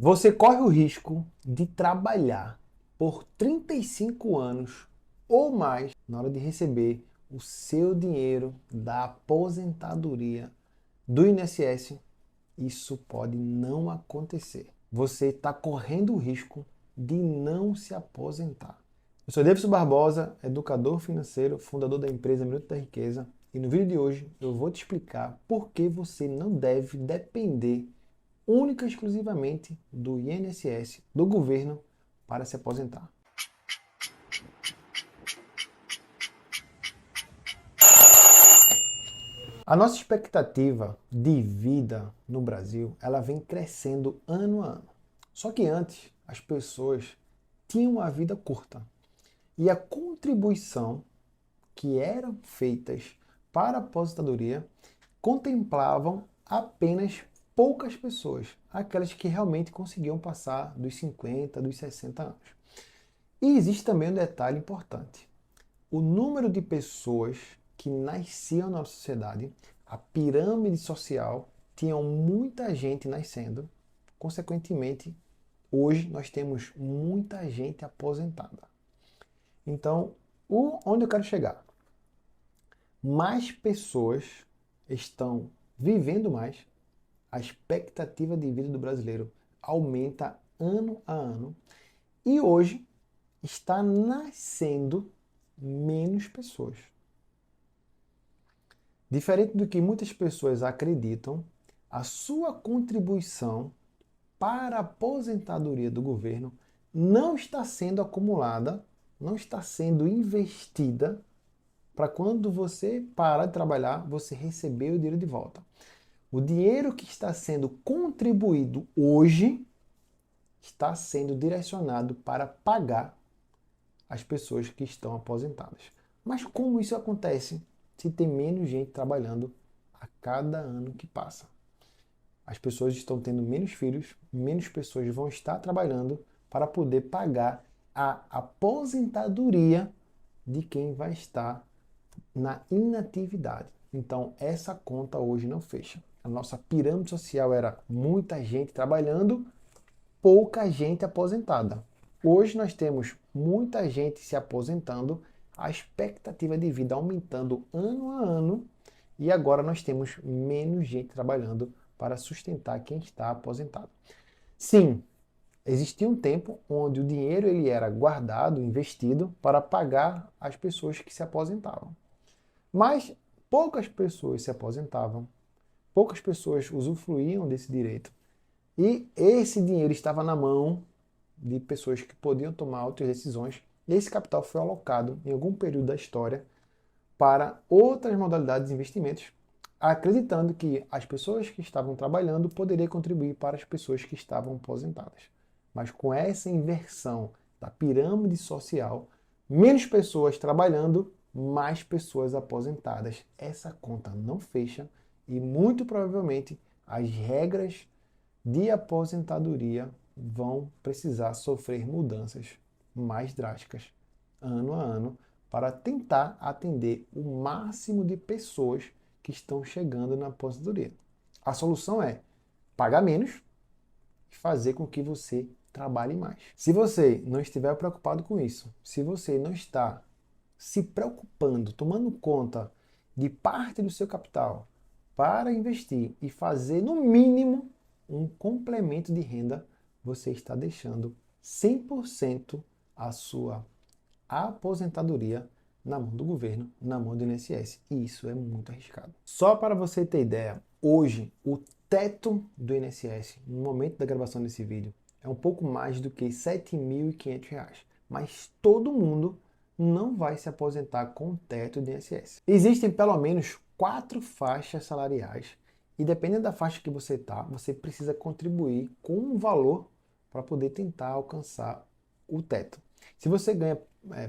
Você corre o risco de trabalhar por 35 anos ou mais na hora de receber o seu dinheiro da aposentadoria do INSS. Isso pode não acontecer. Você está correndo o risco de não se aposentar. Eu sou Davidson Barbosa, educador financeiro, fundador da empresa Minuto da Riqueza, e no vídeo de hoje eu vou te explicar por que você não deve depender única e exclusivamente do INSS, do governo, para se aposentar. A nossa expectativa de vida no Brasil, ela vem crescendo ano a ano. Só que antes, as pessoas tinham uma vida curta. E a contribuição que eram feitas para a aposentadoria contemplavam apenas poucas pessoas, aquelas que realmente conseguiam passar dos 50, dos 60 anos. E existe também um detalhe importante. O número de pessoas que nasciam na nossa sociedade, a pirâmide social, tinha muita gente nascendo. Consequentemente, hoje nós temos muita gente aposentada. Então, onde eu quero chegar? Mais pessoas estão vivendo mais, a expectativa de vida do brasileiro aumenta ano a ano e hoje está nascendo menos pessoas. Diferente do que muitas pessoas acreditam, a sua contribuição para a aposentadoria do governo não está sendo acumulada, não está sendo investida para quando você parar de trabalhar, você receber o dinheiro de volta. O dinheiro que está sendo contribuído hoje está sendo direcionado para pagar as pessoas que estão aposentadas. Mas como isso acontece se tem menos gente trabalhando a cada ano que passa? As pessoas estão tendo menos filhos, menos pessoas vão estar trabalhando para poder pagar a aposentadoria de quem vai estar na inatividade. Então, essa conta hoje não fecha. A nossa pirâmide social era muita gente trabalhando, pouca gente aposentada. Hoje nós temos muita gente se aposentando, a expectativa de vida aumentando ano a ano e agora nós temos menos gente trabalhando para sustentar quem está aposentado. Sim, existia um tempo onde o dinheiro ele era guardado, investido para pagar as pessoas que se aposentavam. Mas poucas pessoas se aposentavam, poucas pessoas usufruíam desse direito. E esse dinheiro estava na mão de pessoas que podiam tomar outras decisões. E esse capital foi alocado em algum período da história para outras modalidades de investimentos, acreditando que as pessoas que estavam trabalhando poderiam contribuir para as pessoas que estavam aposentadas. Mas com essa inversão da pirâmide social, menos pessoas trabalhando, mais pessoas aposentadas. Essa conta não fecha e muito provavelmente as regras de aposentadoria vão precisar sofrer mudanças mais drásticas ano a ano para tentar atender o máximo de pessoas que estão chegando na aposentadoria. A solução é pagar menos e fazer com que você trabalhe mais. Se você não estiver preocupado com isso, se você não está se preocupando, tomando conta de parte do seu capital para investir e fazer no mínimo um complemento de renda, você está deixando 100% a sua aposentadoria na mão do governo, na mão do INSS. E isso é muito arriscado. Só para você ter ideia, hoje o teto do INSS, no momento da gravação desse vídeo, é um pouco mais do que R$ 7.500. Mas todo mundo não vai se aposentar com o teto do INSS. Existem pelo menos 4 faixas salariais e dependendo da faixa que você está, você precisa contribuir com um valor para poder tentar alcançar o teto. Se você ganha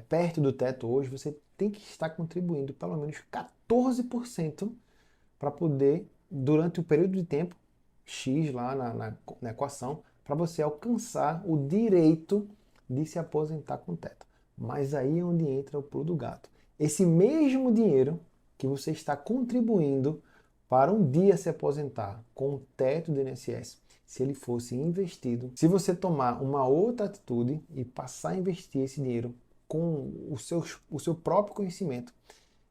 perto do teto hoje, você tem que estar contribuindo pelo menos 14% para poder, durante o período de tempo X lá na equação, para você alcançar o direito de se aposentar com teto. Mas aí é onde entra o pulo do gato. Esse mesmo dinheiro que você está contribuindo para um dia se aposentar com o teto do INSS, se ele fosse investido. Se você tomar uma outra atitude e passar a investir esse dinheiro com o seu próprio conhecimento,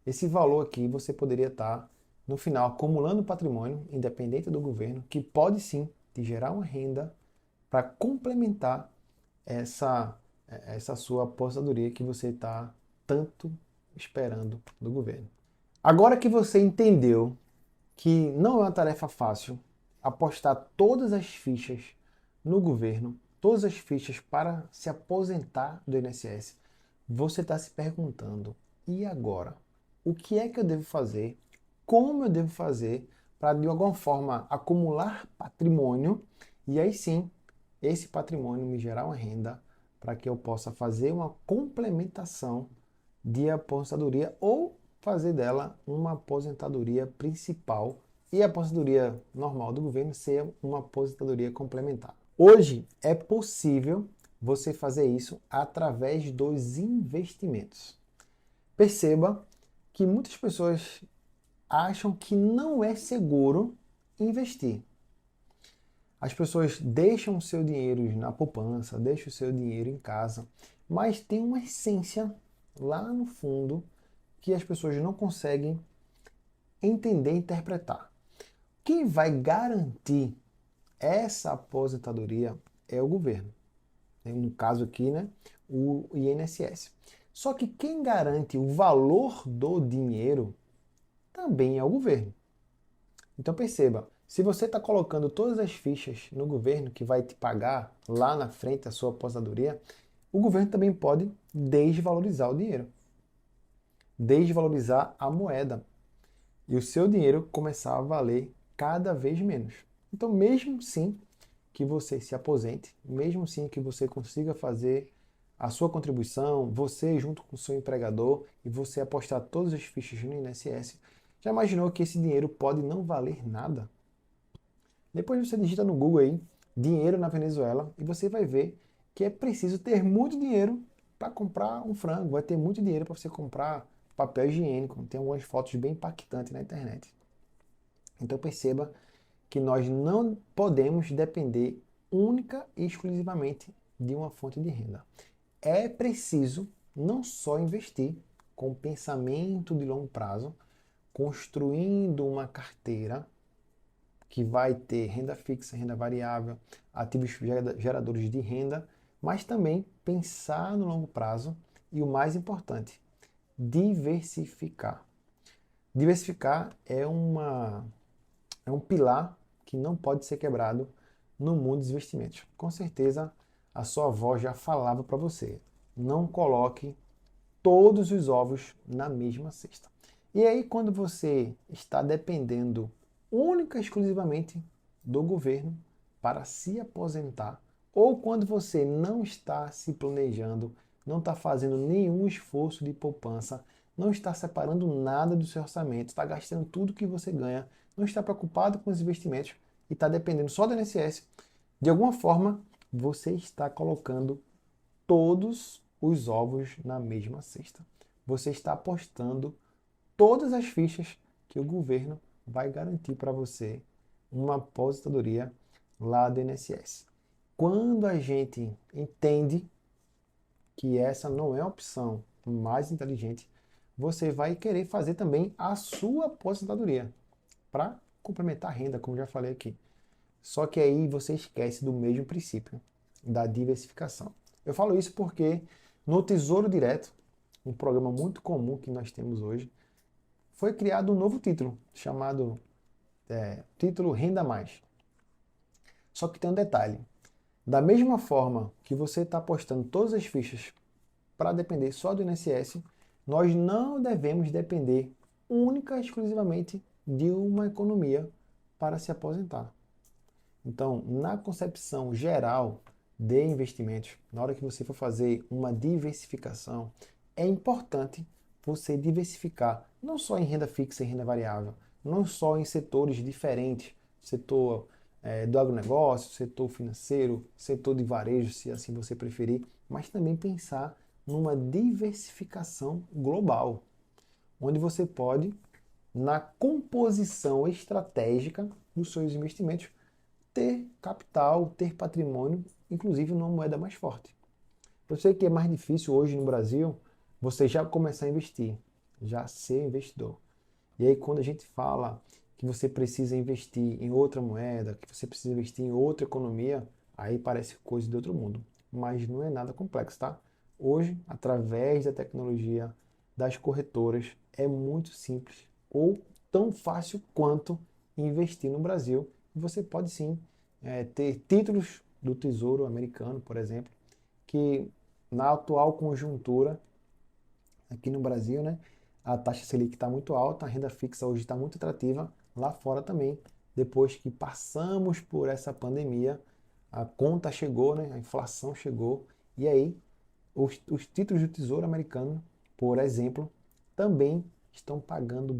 esse valor aqui você poderia estar, no final, acumulando patrimônio, independente do governo, que pode sim te gerar uma renda para complementar essa sua aposentadoria que você está tanto esperando do governo. Agora que você entendeu que não é uma tarefa fácil apostar todas as fichas no governo, todas as fichas para se aposentar do INSS, você está se perguntando, e agora? O que é que eu devo fazer? Como eu devo fazer para, de alguma forma, acumular patrimônio e aí sim, esse patrimônio me gerar uma renda para que eu possa fazer uma complementação de aposentadoria ou fazer dela uma aposentadoria principal e a aposentadoria normal do governo ser uma aposentadoria complementar. Hoje é possível você fazer isso através dos investimentos. Perceba que muitas pessoas acham que não é seguro investir. As pessoas deixam o seu dinheiro na poupança, deixam o seu dinheiro em casa, mas tem uma essência lá no fundo que as pessoas não conseguem entender e interpretar. Quem vai garantir essa aposentadoria é o governo. No caso aqui, né, o INSS. Só que quem garante o valor do dinheiro também é o governo. Então perceba, se você está colocando todas as fichas no governo que vai te pagar lá na frente a sua aposentadoria, o governo também pode desvalorizar o dinheiro, desvalorizar a moeda e o seu dinheiro começar a valer cada vez menos. Então, mesmo sim que você se aposente, mesmo sim que você consiga fazer a sua contribuição, você junto com o seu empregador e você apostar todas as fichas no INSS, já imaginou que esse dinheiro pode não valer nada? Depois você digita no Google aí, dinheiro na Venezuela, e você vai ver que é preciso ter muito dinheiro para comprar um frango, vai ter muito dinheiro para você comprar papel higiênico. Tem algumas fotos bem impactantes na internet. Então perceba que nós não podemos depender única e exclusivamente de uma fonte de renda. É preciso não só investir com pensamento de longo prazo, construindo uma carteira que vai ter renda fixa, renda variável, ativos geradores de renda, mas também pensar no longo prazo e o mais importante, diversificar. Diversificar é um pilar que não pode ser quebrado no mundo dos investimentos. Com certeza a sua avó já falava para você, não coloque todos os ovos na mesma cesta. E aí quando você está dependendo única e exclusivamente do governo para se aposentar, ou quando você não está se planejando, não está fazendo nenhum esforço de poupança, não está separando nada do seu orçamento, está gastando tudo que você ganha, não está preocupado com os investimentos e está dependendo só do INSS, de alguma forma você está colocando todos os ovos na mesma cesta. Você está apostando todas as fichas que o governo vai garantir para você uma aposentadoria lá do INSS. Quando a gente entende que essa não é a opção mais inteligente, você vai querer fazer também a sua aposentadoria para complementar a renda, como já falei aqui. Só que aí você esquece do mesmo princípio, da diversificação. Eu falo isso porque no Tesouro Direto, um programa muito comum que nós temos hoje, foi criado um novo título, chamado título Renda Mais. Só que tem um detalhe. Da mesma forma que você está apostando todas as fichas para depender só do INSS, nós não devemos depender única e exclusivamente de uma economia para se aposentar. Então, na concepção geral de investimentos, na hora que você for fazer uma diversificação, é importante você diversificar não só em renda fixa e renda variável, não só em setores diferentes, setor do agronegócio, setor financeiro, setor de varejo, se assim você preferir, mas também pensar numa diversificação global, onde você pode, na composição estratégica dos seus investimentos, ter capital, ter patrimônio, inclusive numa moeda mais forte. Eu sei que é mais difícil hoje no Brasil você já começar a investir, já ser investidor. E aí quando a gente fala que você precisa investir em outra moeda, que você precisa investir em outra economia, aí parece coisa de outro mundo. Mas não é nada complexo, tá? Hoje, através da tecnologia, das corretoras, é muito simples ou tão fácil quanto investir no Brasil. E você pode sim ter títulos do Tesouro Americano, por exemplo, que na atual conjuntura aqui no Brasil, né, a taxa Selic está muito alta, a renda fixa hoje está muito atrativa, lá fora também, depois que passamos por essa pandemia, a conta chegou, né, a inflação chegou, e aí os títulos do Tesouro Americano, por exemplo, também estão pagando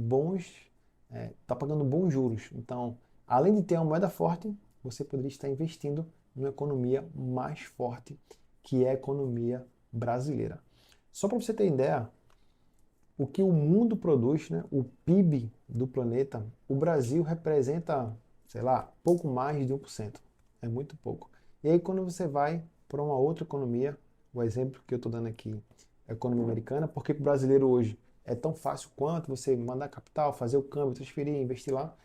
pagando bons juros. Então, além de ter uma moeda forte, você poderia estar investindo numa economia mais forte, que é a economia brasileira. Só para você ter ideia, o que o mundo produz, né, o PIB do planeta, o Brasil representa, sei lá, pouco mais de 1%. É muito pouco. E aí quando você vai para uma outra economia, o exemplo que eu estou dando aqui é a economia americana, porque para o brasileiro hoje é tão fácil quanto você mandar capital, fazer o câmbio, transferir, investir lá.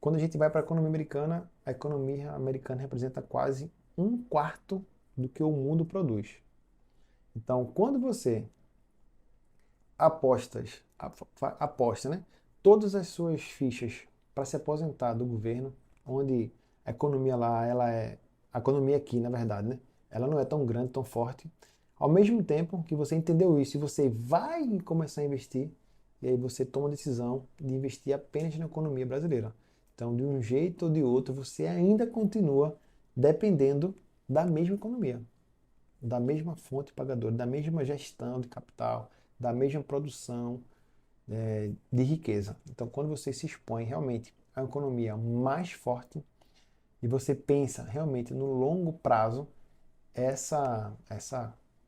Quando a gente vai para a economia americana representa quase um quarto do que o mundo produz. Então, quando você aposta, né, todas as suas fichas para se aposentar do governo, onde a economia lá, a economia aqui, na verdade, né, ela não é tão grande, tão forte. Ao mesmo tempo que você entendeu isso e você vai começar a investir, e aí você toma a decisão de investir apenas na economia brasileira. Então, de um jeito ou de outro, você ainda continua dependendo da mesma economia, da mesma fonte pagadora, da mesma gestão de capital, da mesma produção de riqueza. Então, quando você se expõe realmente a uma economia mais forte e você pensa realmente no longo prazo, essa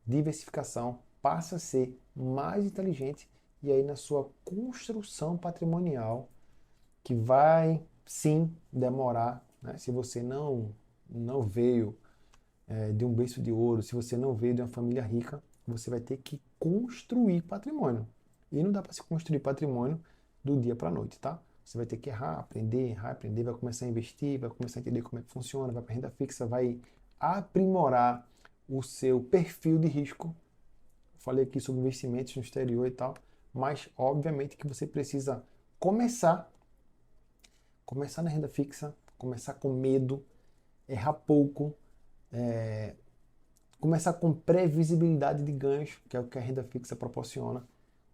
diversificação passa a ser mais inteligente e aí na sua construção patrimonial, que vai sim demorar, né? Se você não veio de um berço de ouro, se você não veio de uma família rica, você vai ter que construir patrimônio. E não dá para se construir patrimônio do dia para a noite, tá? Você vai ter que errar, aprender, vai começar a investir, vai começar a entender como é que funciona, vai para renda fixa, vai aprimorar o seu perfil de risco. Falei aqui sobre investimentos no exterior e tal, mas obviamente que você precisa começar na renda fixa, começar com medo, errar pouco, começar com previsibilidade de ganhos, que é o que a renda fixa proporciona.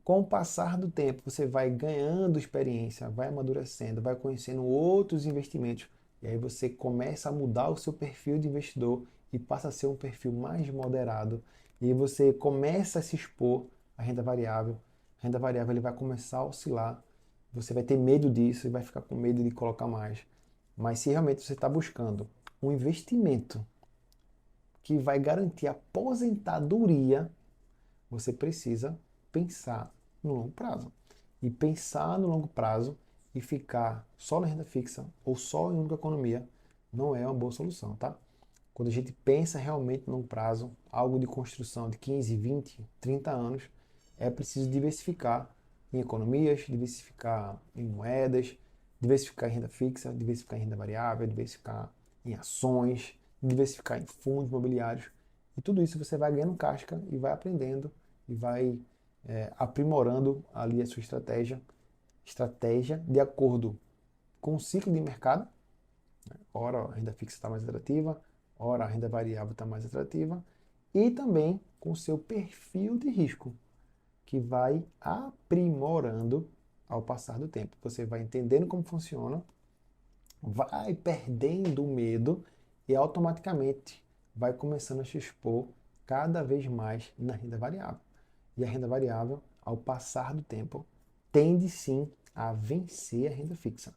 Com o passar do tempo, você vai ganhando experiência, vai amadurecendo, vai conhecendo outros investimentos, e aí você começa a mudar o seu perfil de investidor e passa a ser um perfil mais moderado, e aí você começa a se expor à renda variável. A renda variável ele vai começar a oscilar, você vai ter medo disso e vai ficar com medo de colocar mais. Mas se realmente você está buscando um investimento que vai garantir a aposentadoria, você precisa pensar no longo prazo. E pensar no longo prazo e ficar só na renda fixa ou só em única economia não é uma boa solução, tá? Quando a gente pensa realmente no longo prazo, algo de construção de 15, 20, 30 anos, é preciso diversificar em economias, diversificar em moedas, diversificar em renda fixa, diversificar em renda variável, diversificar em ações, diversificar em fundos imobiliários. E tudo isso você vai ganhando casca e vai aprendendo e vai aprimorando ali a sua estratégia de acordo com o ciclo de mercado. Ora a renda fixa está mais atrativa, ora a renda variável está mais atrativa, e também com o seu perfil de risco, que vai aprimorando ao passar do tempo. Você vai entendendo como funciona, vai perdendo o medo e automaticamente vai começando a se expor cada vez mais na renda variável. E a renda variável, ao passar do tempo, tende sim a vencer a renda fixa.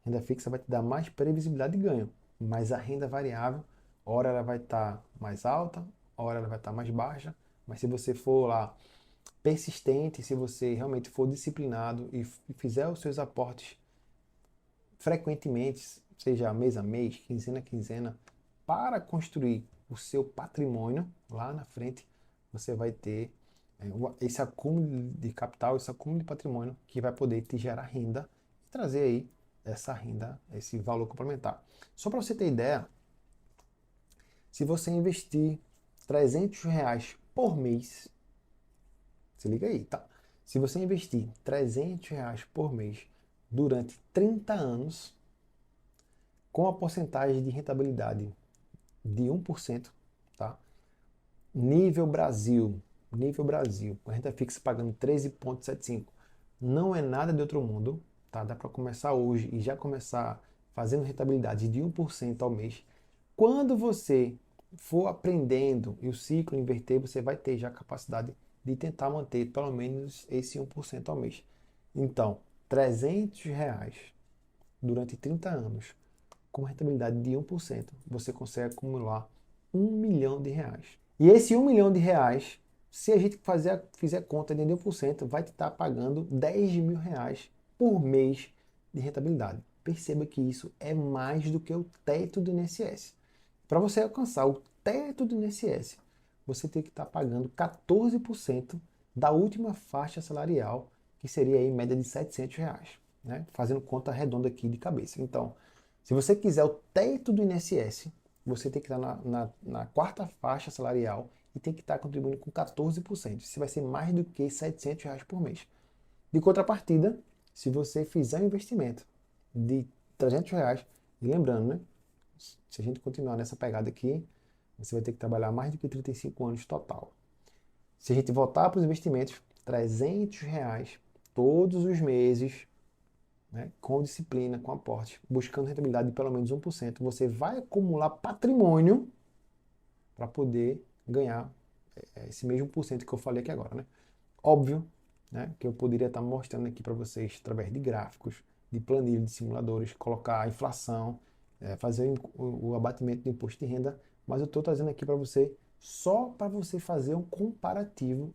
A renda fixa vai te dar mais previsibilidade de ganho, mas a renda variável, ora ela vai estar mais alta, ora ela vai estar mais baixa, mas se você for lá persistente, se você realmente for disciplinado e fizer os seus aportes frequentemente, seja mês a mês, quinzena a quinzena, para construir o seu patrimônio lá na frente, você vai ter esse acúmulo de capital, esse acúmulo de patrimônio que vai poder te gerar renda e trazer aí essa renda, esse valor complementar. Só para você ter ideia, se você investir R$ 300 por mês, se liga aí, tá? Se você investir R$ 300 por mês durante 30 anos, com a porcentagem de rentabilidade de 1%, tá? Nível Brasil, com a renda fixa pagando 13,75. Não é nada de outro mundo, tá? Dá para começar hoje e já começar fazendo rentabilidade de 1% ao mês. Quando você for aprendendo e o ciclo inverter, você vai ter já a capacidade de tentar manter pelo menos esse 1% ao mês. Então, R$ 300 durante 30 anos, com rentabilidade de 1%, você consegue acumular R$ 1 milhão. E esse R$ 1 milhão, se a gente fizer conta de 1%, vai te estar pagando R$ 10 mil por mês de rentabilidade. Perceba que isso é mais do que o teto do INSS. Para você alcançar o teto do INSS, você tem que estar pagando 14% da última faixa salarial, que seria aí em média de R$ 700, né? Fazendo conta redonda aqui de cabeça. Então, se você quiser o teto do INSS, você tem que estar na quarta faixa salarial e tem que estar contribuindo com 14%. Isso vai ser mais do que R$ 700 por mês. De contrapartida, se você fizer um investimento de R$ 300, e lembrando, né? Se a gente continuar nessa pegada aqui, você vai ter que trabalhar mais do que 35 anos total. Se a gente voltar para os investimentos, R$ 300 todos os meses, né, com disciplina, com aporte, buscando rentabilidade de pelo menos 1%, você vai acumular patrimônio para poder ganhar esse mesmo por cento que eu falei aqui agora, né? Óbvio, né, que eu poderia estar mostrando aqui para vocês através de gráficos, de planilhas, de simuladores, colocar a inflação, fazer o abatimento do imposto de renda, mas eu estou trazendo aqui para você só para você fazer um comparativo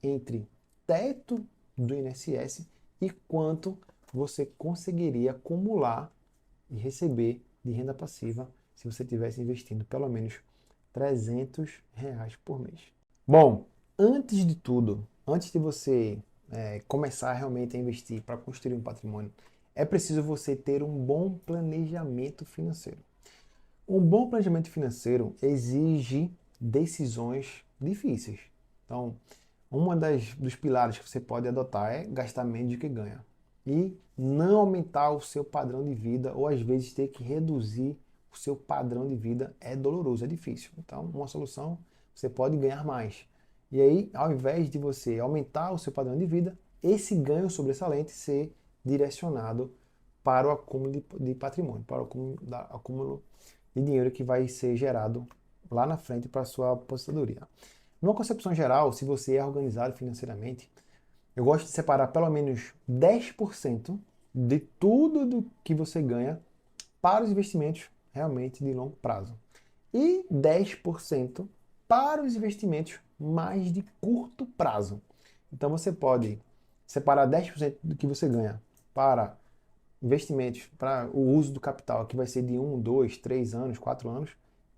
entre teto do INSS e quanto você conseguiria acumular e receber de renda passiva se você estivesse investindo pelo menos R$ 300 por mês. Bom, antes de tudo, antes de você começar realmente a investir para construir um patrimônio, é preciso você ter um bom planejamento financeiro. Um bom planejamento financeiro exige decisões difíceis. Então, dos pilares que você pode adotar é gastar menos do que ganha. E não aumentar o seu padrão de vida, ou às vezes ter que reduzir o seu padrão de vida é doloroso, é difícil. Então, uma solução, você pode ganhar mais. E aí, ao invés de você aumentar o seu padrão de vida, esse ganho sobressalente ser direcionado para o acúmulo de patrimônio, para o acúmulo de dinheiro que vai ser gerado lá na frente para a sua aposentadoria. Numa concepção geral, se você é organizado financeiramente, eu gosto de separar pelo menos 10% de tudo do que você ganha para os investimentos realmente de longo prazo. E 10% para os investimentos mais de curto prazo. Então você pode separar 10% do que você ganha para investimentos, para o uso do capital, que vai ser de 1, 2, 3 anos, 4 anos,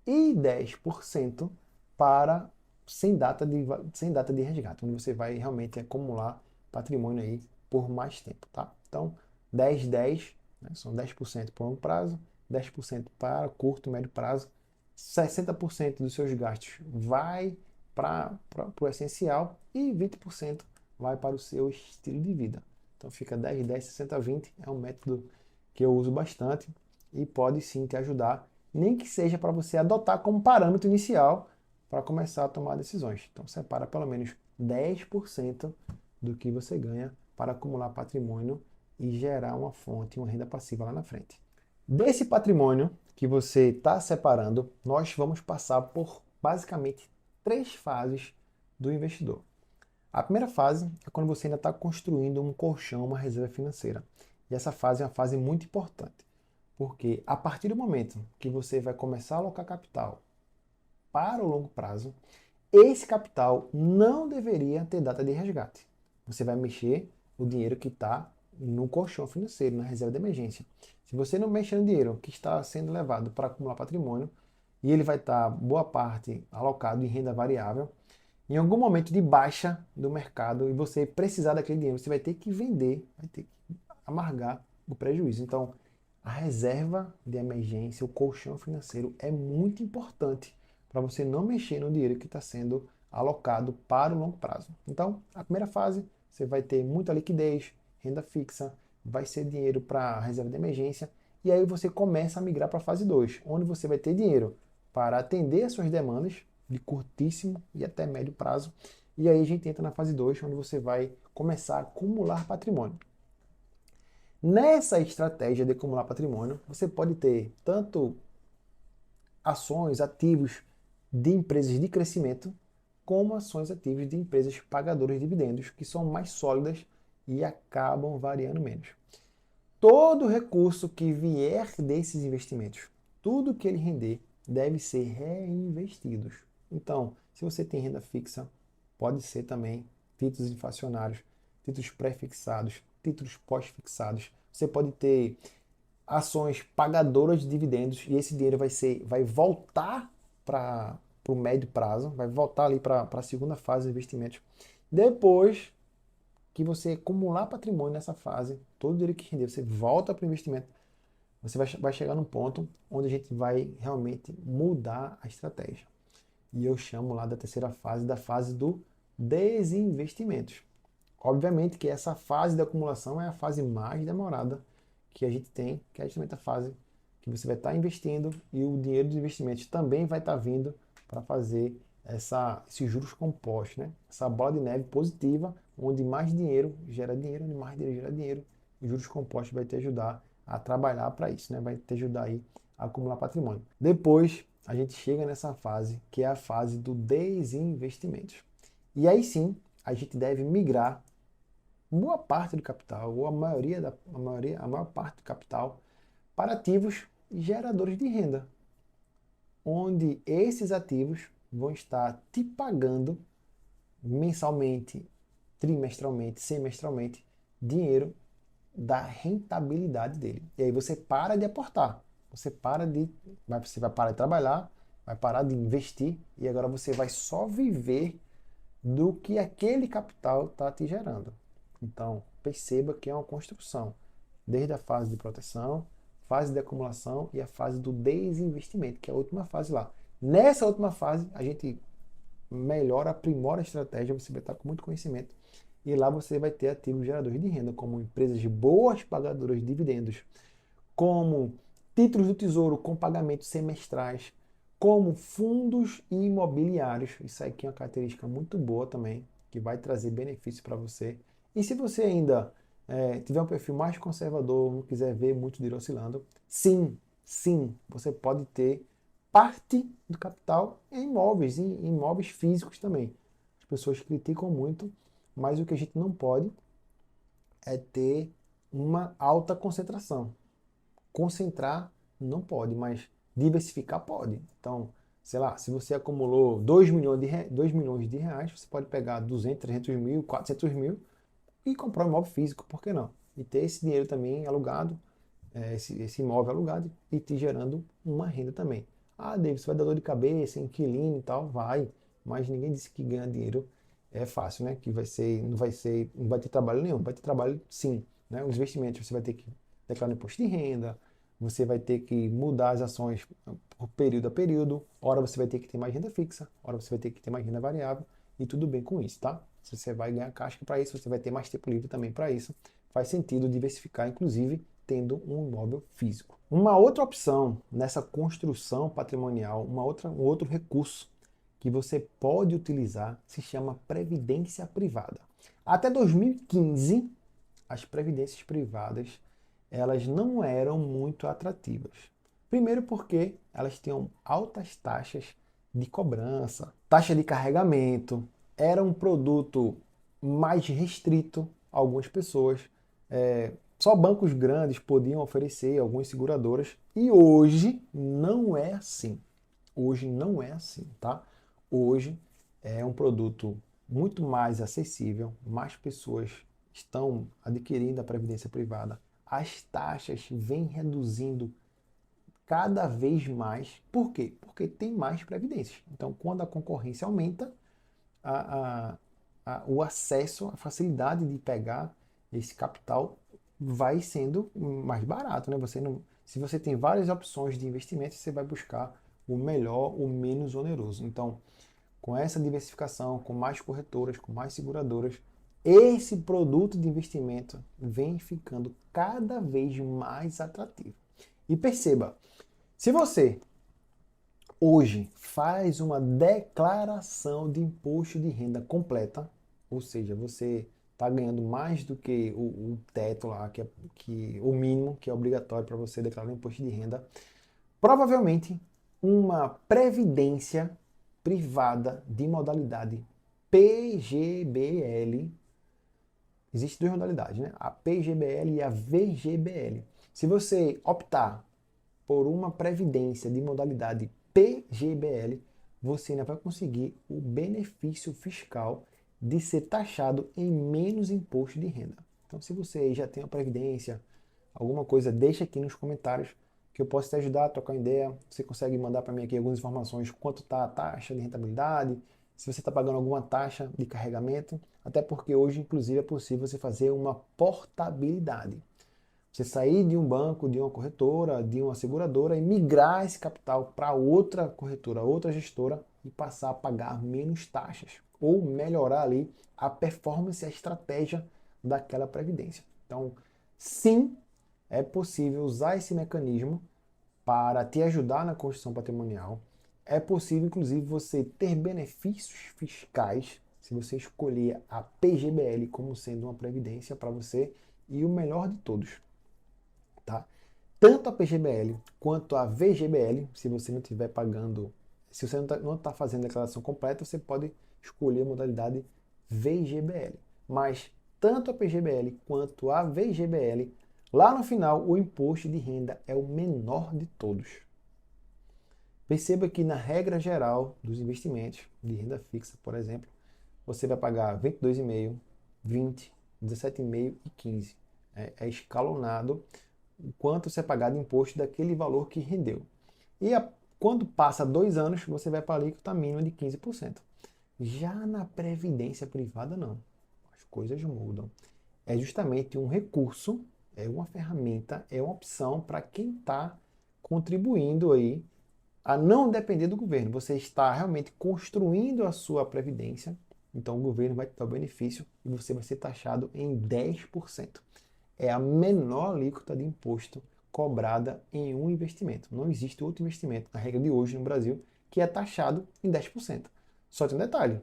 e 10% para sem data de resgate, onde você vai realmente acumular patrimônio aí por mais tempo, tá? Então, 10, 10, né, são 10% por longo prazo, 10% para curto, médio prazo, 60% dos seus gastos vai para o essencial e 20% vai para o seu estilo de vida. Então fica 10, 10, 60, 20, é um método que eu uso bastante e pode sim te ajudar, nem que seja para você adotar como parâmetro inicial para começar a tomar decisões. Então separa pelo menos 10% do que você ganha para acumular patrimônio e gerar uma fonte, uma renda passiva lá na frente. Desse patrimônio que você está separando, nós vamos passar por basicamente 3 fases do investidor. A primeira fase é quando você ainda está construindo um colchão, uma reserva financeira. E essa fase é uma fase muito importante, porque a partir do momento que você vai começar a alocar capital para o longo prazo, esse capital não deveria ter data de resgate. Você vai mexer o dinheiro que está no colchão financeiro, na reserva de emergência. Se você não mexe no dinheiro que está sendo levado para acumular patrimônio, e ele vai estar boa parte alocado em renda variável, em algum momento de baixa do mercado e você precisar daquele dinheiro, você vai ter que vender, vai ter que amargar o prejuízo. Então, a reserva de emergência, o colchão financeiro é muito importante para você não mexer no dinheiro que está sendo alocado para o longo prazo. Então, a primeira fase, você vai ter muita liquidez, renda fixa, vai ser dinheiro para a reserva de emergência, e aí você começa a migrar para a fase 2, onde você vai ter dinheiro para atender as suas demandas de curtíssimo e até médio prazo. E aí a gente entra na fase 2, onde você vai começar a acumular patrimônio. Nessa estratégia de acumular patrimônio, você pode ter tanto ações, ativos de empresas de crescimento, como ações ativas de empresas pagadoras de dividendos, que são mais sólidas e acabam variando menos. Todo recurso que vier desses investimentos, tudo que ele render, deve ser reinvestido. Então, se você tem renda fixa, pode ser também títulos inflacionários, títulos pré-fixados, títulos pós-fixados. Você pode ter ações pagadoras de dividendos e esse dinheiro vai voltar para o médio prazo, vai voltar ali para a segunda fase de investimentos. Depois que você acumular patrimônio nessa fase, todo o dinheiro que render, você volta para o investimento, você vai chegar num ponto onde a gente vai realmente mudar a estratégia. E eu chamo lá da terceira fase, da fase do desinvestimentos. Obviamente que essa fase de acumulação é a fase mais demorada que a gente tem, que é justamente a fase que você vai estar investindo e o dinheiro dos investimentos também vai estar vindo para fazer esses juros compostos, né? Essa bola de neve positiva, onde mais dinheiro gera dinheiro, onde mais dinheiro gera dinheiro, e juros compostos vai te ajudar a trabalhar para isso, né? Vai te ajudar aí a acumular patrimônio. Depois, a gente chega nessa fase, que é a fase do desinvestimentos. E aí sim, a gente deve migrar boa parte do capital, ou a maior parte do capital, para ativos geradores de renda, onde esses ativos vão estar te pagando mensalmente, trimestralmente, semestralmente, dinheiro da rentabilidade dele. E aí você para de aportar, você vai parar de trabalhar, vai parar de investir e agora você vai só viver do que aquele capital está te gerando. Então, perceba que é uma construção, desde a fase de proteção, fase de acumulação e a fase do desinvestimento, que é a última fase lá. Nessa última fase, a gente melhora, aprimora a estratégia, você vai estar com muito conhecimento e lá você vai ter ativos geradores de renda, como empresas boas pagadoras de dividendos, como títulos do Tesouro com pagamentos semestrais, como fundos imobiliários. Isso aqui é uma característica muito boa também, que vai trazer benefícios para você. E se você ainda tiver um perfil mais conservador, não quiser ver muito dinheiro oscilando, sim, você pode ter parte do capital em imóveis, em imóveis físicos também. As pessoas criticam muito, mas o que a gente não pode é ter uma alta concentração. Concentrar não pode, mas diversificar pode. Então, sei lá, se você acumulou 2 milhões de reais, você pode pegar 200, 300 mil, 400 mil e comprar um imóvel físico, por que não? E ter esse dinheiro também alugado, esse imóvel alugado e te gerando uma renda também. Ah, David, você vai dar dor de cabeça, inquilino e tal, vai, mas ninguém disse que ganhar dinheiro é fácil, né? Que não vai ter trabalho nenhum, vai ter trabalho sim, né? Os investimentos você vai ter que declarar imposto de renda, você vai ter que mudar as ações por período a período, hora você vai ter que ter mais renda fixa, hora você vai ter que ter mais renda variável, e tudo bem com isso, tá? Se você vai ganhar casca para isso, você vai ter mais tempo livre também para isso. Faz sentido diversificar, inclusive, tendo um imóvel físico. Uma outra opção nessa construção patrimonial, um outro recurso que você pode utilizar se chama previdência privada. Até 2015, as previdências privadas elas não eram muito atrativas. Primeiro porque elas tinham altas taxas de cobrança, taxa de carregamento, era um produto mais restrito a algumas pessoas. Só bancos grandes podiam oferecer, algumas seguradoras, e hoje não é assim. Hoje não é assim, tá? Hoje é um produto muito mais acessível, mais pessoas estão adquirindo a previdência privada, as taxas vêm reduzindo cada vez mais. Por quê? Porque tem mais previdências. Então, quando a concorrência aumenta, a, o acesso, a facilidade de pegar esse capital vai sendo mais barato, né? Você não, se você tem várias opções de investimento, você vai buscar o melhor, o menos oneroso. Então, com essa diversificação, com mais corretoras, com mais seguradoras, esse produto de investimento vem ficando cada vez mais atrativo. E perceba, se você hoje faz uma declaração de imposto de renda completa, ou seja, você está ganhando mais do que o teto lá, o mínimo que é obrigatório para você declarar o imposto de renda, provavelmente uma previdência privada de modalidade PGBL. Existem duas modalidades, né? A PGBL e a VGBL. Se você optar por uma previdência de modalidade PGBL, você ainda vai conseguir o benefício fiscal de ser taxado em menos imposto de renda. Então, se você já tem uma previdência, alguma coisa, deixa aqui nos comentários que eu posso te ajudar a trocar ideia. Você consegue mandar para mim aqui algumas informações, quanto está a taxa de rentabilidade, se você está pagando alguma taxa de carregamento, até porque hoje, inclusive, é possível você fazer uma portabilidade. Você sair de um banco, de uma corretora, de uma seguradora e migrar esse capital para outra corretora, outra gestora e passar a pagar menos taxas ou melhorar ali a performance e a estratégia daquela previdência. Então, sim, é possível usar esse mecanismo para te ajudar na construção patrimonial. É possível, inclusive, você ter benefícios fiscais se você escolher a PGBL como sendo uma previdência para você e o melhor de todos. Tá? Tanto a PGBL quanto a VGBL, se você não estiver pagando, se você não está fazendo a declaração completa, você pode escolher a modalidade VGBL. Mas tanto a PGBL quanto a VGBL, lá no final, o imposto de renda é o menor de todos. Perceba que na regra geral dos investimentos de renda fixa, por exemplo, você vai pagar 22,5%, 20%, 17,5% e 15%. É escalonado o quanto você pagar de imposto daquele valor que rendeu. E quando passa 2 anos, você vai para a alíquota mínima de 15%. Já na previdência privada, não. As coisas mudam. É justamente um recurso, é uma ferramenta, é uma opção para quem está contribuindo aí a não depender do governo. Você está realmente construindo a sua previdência, então o governo vai te dar o benefício e você vai ser taxado em 10%. É a menor alíquota de imposto cobrada em um investimento. Não existe outro investimento, na regra de hoje no Brasil, que é taxado em 10%. Só tem um detalhe: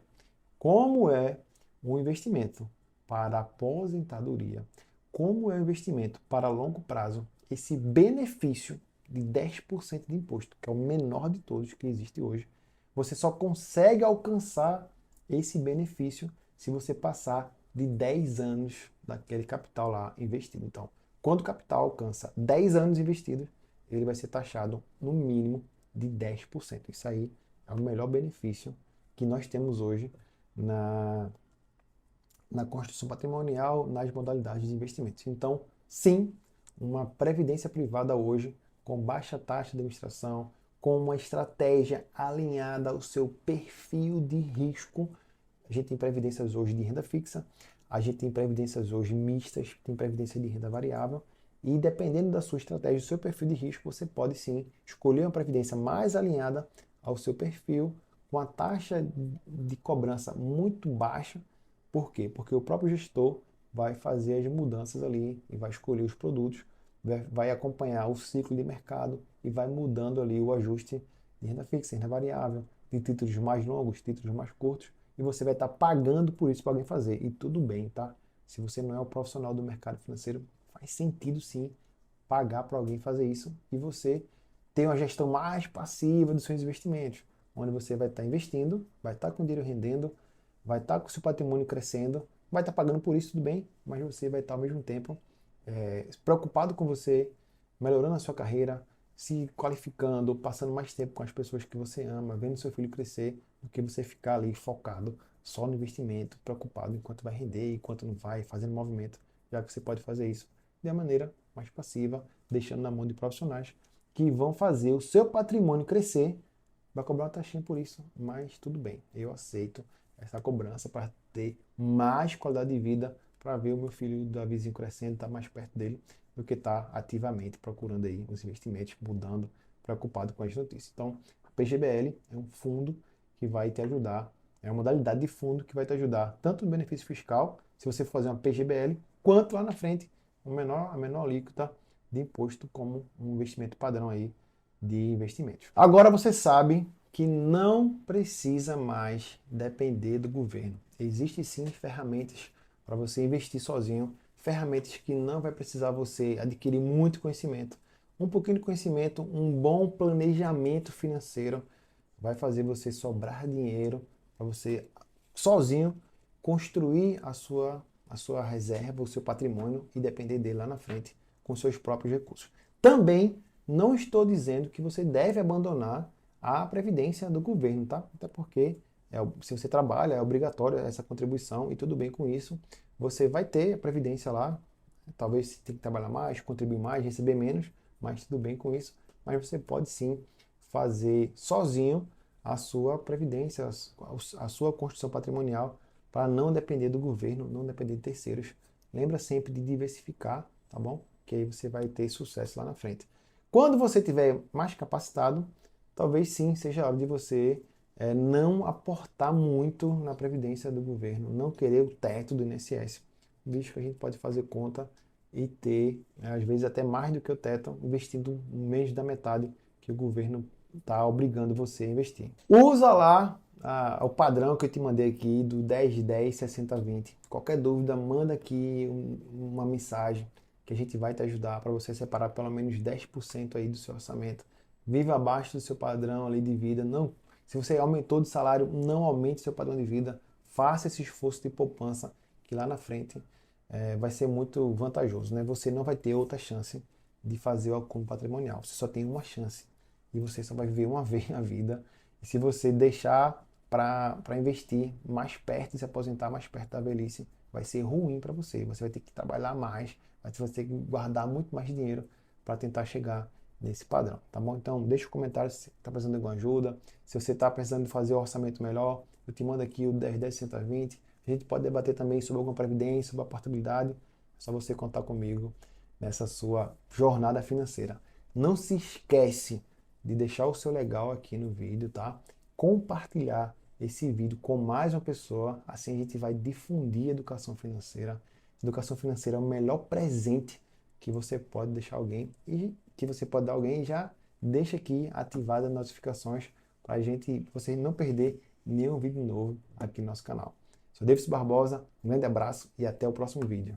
como é um investimento para aposentadoria, como é um investimento para longo prazo, esse benefício de 10% de imposto, que é o menor de todos que existe hoje, você só consegue alcançar esse benefício se você passar de 10 anos daquele capital lá investido. Então, quando o capital alcança 10 anos investidos, ele vai ser taxado no mínimo de 10%. Isso aí é o melhor benefício que nós temos hoje na construção patrimonial, nas modalidades de investimentos. Então, sim, uma previdência privada hoje, com baixa taxa de administração, com uma estratégia alinhada ao seu perfil de risco. A gente tem previdências hoje de renda fixa, a gente tem previdências hoje mistas, tem previdência de renda variável, e dependendo da sua estratégia, do seu perfil de risco, você pode sim escolher uma previdência mais alinhada ao seu perfil, com a taxa de cobrança muito baixa. Por quê? Porque o próprio gestor vai fazer as mudanças ali e vai escolher os produtos, vai acompanhar o ciclo de mercado e vai mudando ali o ajuste de renda fixa, renda variável, de títulos mais longos, títulos mais curtos, e você vai estar pagando por isso para alguém fazer. E tudo bem, tá? Se você não é um profissional do mercado financeiro, faz sentido sim pagar para alguém fazer isso e você ter uma gestão mais passiva dos seus investimentos, onde você vai estar investindo, vai estar com o dinheiro rendendo, vai estar com o seu patrimônio crescendo, vai estar pagando por isso, tudo bem, mas você vai estar ao mesmo tempo preocupado com você, melhorando a sua carreira, se qualificando, passando mais tempo com as pessoas que você ama, vendo seu filho crescer, do que você ficar ali focado só no investimento, preocupado em quanto vai render e quanto não vai, fazendo movimento, já que você pode fazer isso de uma maneira mais passiva, deixando na mão de profissionais que vão fazer o seu patrimônio crescer. Vai cobrar uma taxinha por isso, mas tudo bem, eu aceito essa cobrança para ter mais qualidade de vida, para ver o meu filho da vizinho crescendo, estar mais perto dele, do que estar ativamente procurando aí os investimentos, mudando, preocupado com as notícias. Então, a PGBL é um fundo que vai te ajudar, é uma modalidade de fundo que vai te ajudar tanto no benefício fiscal, se você for fazer uma PGBL, quanto lá na frente, a menor alíquota de imposto como um investimento padrão aí de investimentos. Agora você sabe que não precisa mais depender do governo. Existem sim ferramentas para você investir sozinho, ferramentas que não vai precisar você adquirir muito conhecimento. Um pouquinho de conhecimento, um bom planejamento financeiro vai fazer você sobrar dinheiro para você sozinho construir a sua reserva, o seu patrimônio e depender dele lá na frente com seus próprios recursos. Também não estou dizendo que você deve abandonar a previdência do governo, tá? Até porque se você trabalha, é obrigatória essa contribuição e tudo bem com isso. Você vai ter a previdência lá, talvez você tenha que trabalhar mais, contribuir mais, receber menos, mas tudo bem com isso. Mas você pode sim fazer sozinho a sua previdência, a sua construção patrimonial para não depender do governo, não depender de terceiros. Lembra sempre de diversificar, tá bom? Que aí você vai ter sucesso lá na frente. Quando você tiver mais capacitado, talvez sim seja a hora de você não aportar muito na previdência do governo, não querer o teto do INSS, visto que a gente pode fazer conta e ter, às vezes, até mais do que o teto, investindo menos da metade que o governo está obrigando você a investir. Usa lá o padrão que eu te mandei aqui do 10, 10, 60, 20. Qualquer dúvida, manda aqui uma mensagem que a gente vai te ajudar para você separar pelo menos 10% aí do seu orçamento. Viva abaixo do seu padrão ali de vida. Não, se você aumentou de salário, não aumente seu padrão de vida. Faça esse esforço de poupança que lá na frente vai ser muito vantajoso, né? Você não vai ter outra chance de fazer o acúmulo patrimonial. Você só tem uma chance e você só vai viver uma vez na vida. E se você deixar para investir mais perto e se aposentar mais perto da velhice, vai ser ruim para você. Você vai ter que trabalhar mais, vai ter que guardar muito mais dinheiro para tentar chegar nesse padrão, tá bom? Então, deixa um comentário se está precisando de alguma ajuda. Se você está precisando de fazer o orçamento melhor, eu te mando aqui o 10, 10, 120. A gente pode debater também sobre alguma previdência, sobre a portabilidade. É só você contar comigo nessa sua jornada financeira. Não se esquece de deixar o seu legal aqui no vídeo, tá? Compartilhar esse vídeo com mais uma pessoa, assim a gente vai difundir educação financeira. Educação financeira é o melhor presente que você pode deixar alguém e que você pode dar alguém e já deixa aqui ativada as notificações para você não perder nenhum vídeo novo aqui no nosso canal. Sou Davidson Barbosa, um grande abraço e até o próximo vídeo.